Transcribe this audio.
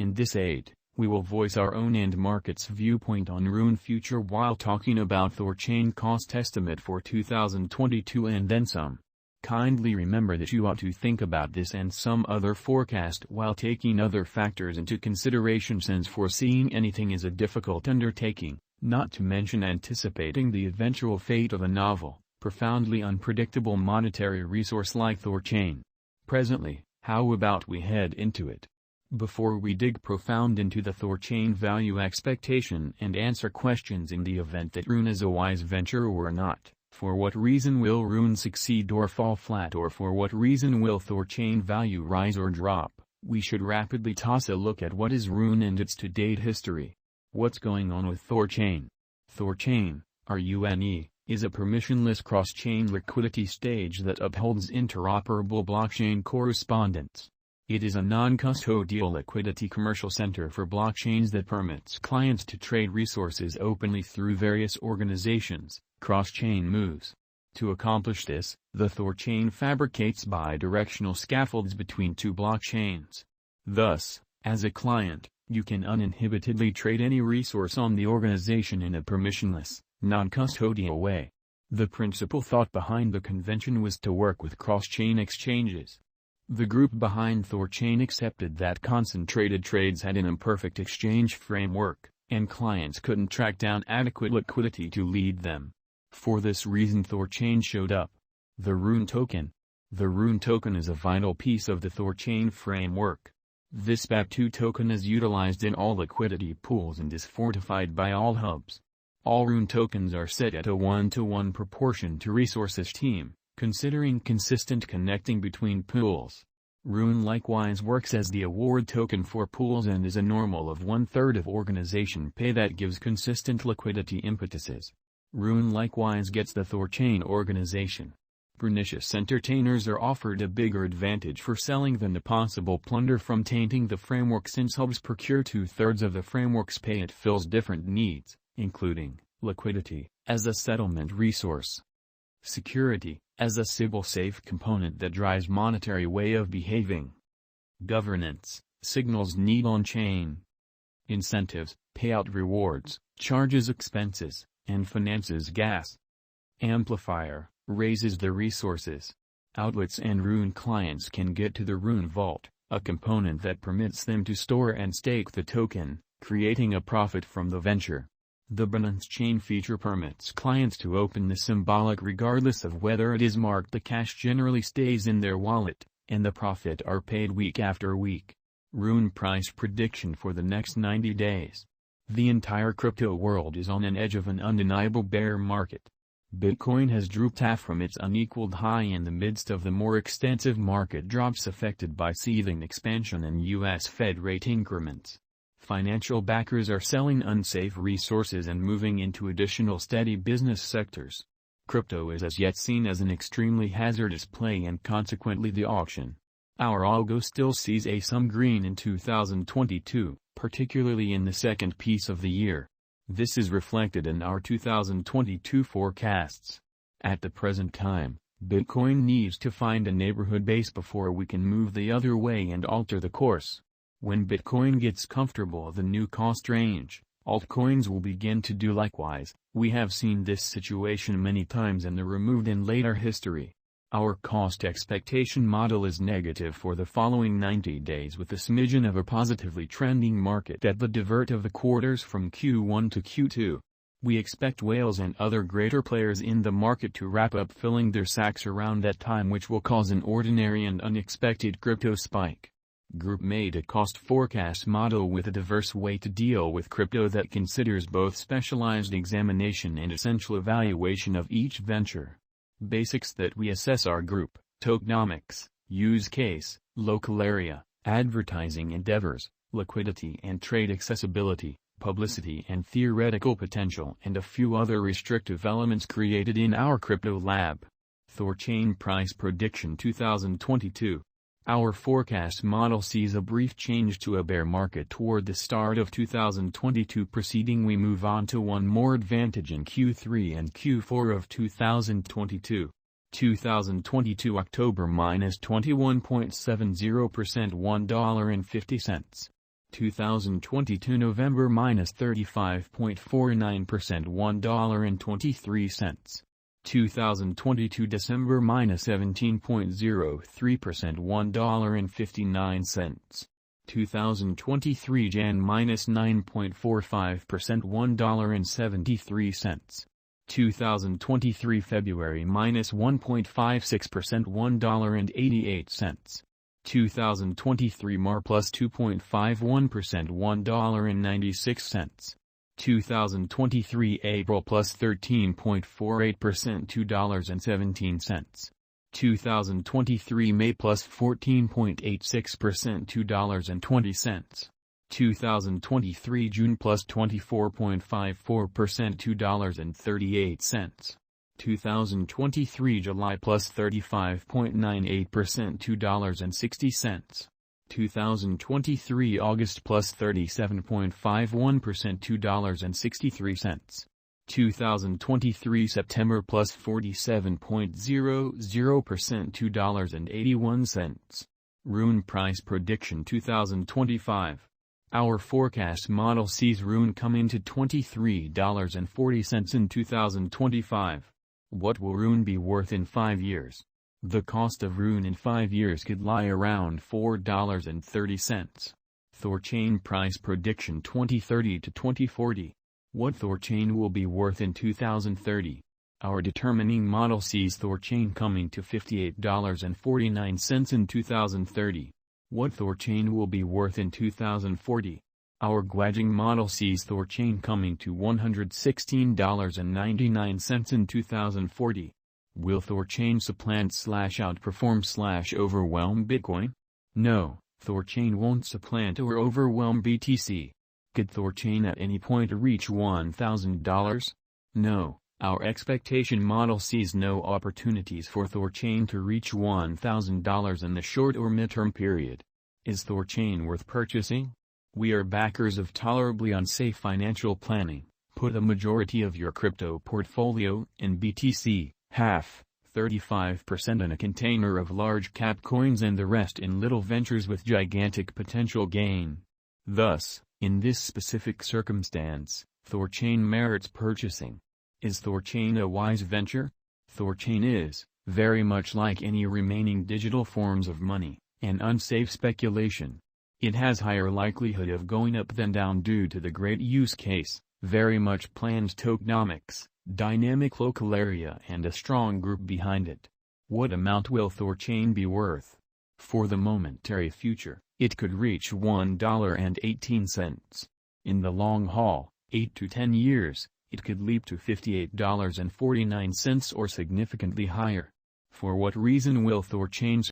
In this aid, we will voice our own and market's viewpoint on RUNE future while talking about ThorChain cost estimate for 2022 and then some. Kindly remember that you ought to think about this and some other forecast while taking other factors into consideration, since foreseeing anything is a difficult undertaking, not to mention anticipating the eventual fate of a novel, profoundly unpredictable monetary resource like ThorChain. Presently, how about we head into it? Before we dig profound into the ThorChain value expectation and answer questions in the event that RUNE is a wise venture or not, for what reason will RUNE succeed or fall flat, or for what reason will ThorChain value rise or drop, we should rapidly toss a look at what is RUNE and its to-date history. What's going on with ThorChain? ThorChain, RUNE, is a permissionless cross-chain liquidity stage that upholds interoperable blockchain correspondence. It is a non-custodial liquidity commercial center for blockchains that permits clients to trade resources openly through various organizations, cross-chain moves. To accomplish this, the ThorChain fabricates bidirectional scaffolds between two blockchains. Thus, as a client, you can uninhibitedly trade any resource on the organization in a permissionless, non-custodial way. The principal thought behind the convention was to work with cross-chain exchanges. The group behind ThorChain accepted that concentrated trades had an imperfect exchange framework, and clients couldn't track down adequate liquidity to lead them. For this reason ThorChain showed up. The RUNE Token. The RUNE Token is a vital piece of the ThorChain framework. This BAP2 token is utilized in all liquidity pools and is fortified by all hubs. All RUNE tokens are set at a 1-to-1 proportion to resources team, considering consistent connecting between pools. RUNE likewise works as the award token for pools and is a normal of 1/3 of organization pay that gives consistent liquidity impetuses. RUNE likewise gets the ThorChain organization. Pernicious entertainers are offered a bigger advantage for selling than the possible plunder from tainting the framework, since hubs procure 2/3 of the framework's pay. It fills different needs, including liquidity, as a settlement resource; security, as a Sybil-safe component that drives monetary way of behaving; governance, signals need on-chain; incentives, payout rewards, charges expenses, and finances gas; amplifier, raises the resources; outlets and RUNE clients can get to the RUNE Vault, a component that permits them to store and stake the token, creating a profit from the venture. The Binance Chain feature permits clients to open the symbolic regardless of whether it is marked. The cash generally stays in their wallet, and the profit are paid week after week. RUNE price prediction for the next 90 days. The entire crypto world is on an edge of an undeniable bear market. Bitcoin has drooped half from its unequaled high in the midst of the more extensive market drops affected by seething expansion and U.S. Fed rate increments. Financial backers are selling unsafe resources and moving into additional steady business sectors. Crypto is as yet seen as an extremely hazardous play, and consequently the auction. Our algo still sees some green in 2022, particularly in the second piece of the year. This is reflected in our 2022 forecasts. At the present time, Bitcoin needs to find a neighborhood base before we can move the other way and alter the course. When Bitcoin gets comfortable with the new cost range, altcoins will begin to do likewise. We have seen this situation many times in the removed and later history. Our cost expectation model is negative for the following 90 days, with a smidgen of a positively trending market at the divert of the quarters from Q1 to Q2. We expect whales and other greater players in the market to wrap up filling their sacks around that time, which will cause an ordinary and unexpected crypto spike. Group made a cost forecast model with a diverse way to deal with crypto that considers both specialized examination and essential evaluation of each venture. Basics that we assess are group, tokenomics, use case, local area, advertising endeavors, liquidity and trade accessibility, publicity and theoretical potential, and a few other restrictive elements created in our crypto lab. ThorChain price prediction 2022. Our forecast model sees a brief change to a bear market toward the start of 2022. Proceeding, we move on to one more advantage in Q3 and Q4 of 2022. 2022 October -21.70%, $1.50. 2022 November minus 35.49% $1.23. 2022 December minus 17.03% $1.59. 2023 Jan minus 9.45% $1.73. 2023 February minus 1.56% $1.88. 2023 Mar plus 2.51% $1.96. 2023 April plus 13.48% $2.17. 2023 May plus 14.86% $2.20. 2023 June plus 24.54% $2.38. 2023 July plus 35.98% $2.60. 2023 August plus 37.51% $2.63. 2023 September plus 47.00% $2.81. RUNE Price Prediction 2025. Our forecast model sees RUNE come into $23.40 in 2025. What will RUNE be worth in 5 years? The cost of RUNE in 5 years could lie around $4.30. ThorChain Price Prediction 2030 to 2040. What ThorChain will be worth in 2030? Our determining model sees ThorChain coming to $58.49 in 2030. What ThorChain will be worth in 2040? Our Guaging model sees ThorChain coming to $116.99 in 2040. Will ThorChain supplant/outperform/overwhelm Bitcoin? No, ThorChain won't supplant or overwhelm BTC. Could ThorChain at any point reach $1,000? No, our expectation model sees no opportunities for ThorChain to reach $1,000 in the short or midterm period. Is ThorChain worth purchasing? We are backers of tolerably unsafe financial planning. Put a majority of your crypto portfolio in BTC, half, 35% in a container of large cap coins and the rest in little ventures with gigantic potential gain. Thus, in this specific circumstance, ThorChain merits purchasing. Is ThorChain a wise venture? ThorChain is, very much like any remaining digital forms of money, an unsafe speculation. It has higher likelihood of going up than down due to the great use case, very much planned tokenomics, dynamic local area and a strong group behind it. What amount will ThorChain be worth? For the momentary future, it could reach $1.18. In the long haul, 8 to 10 years, it could leap to $58.49 or significantly higher. For what reason will ThorChain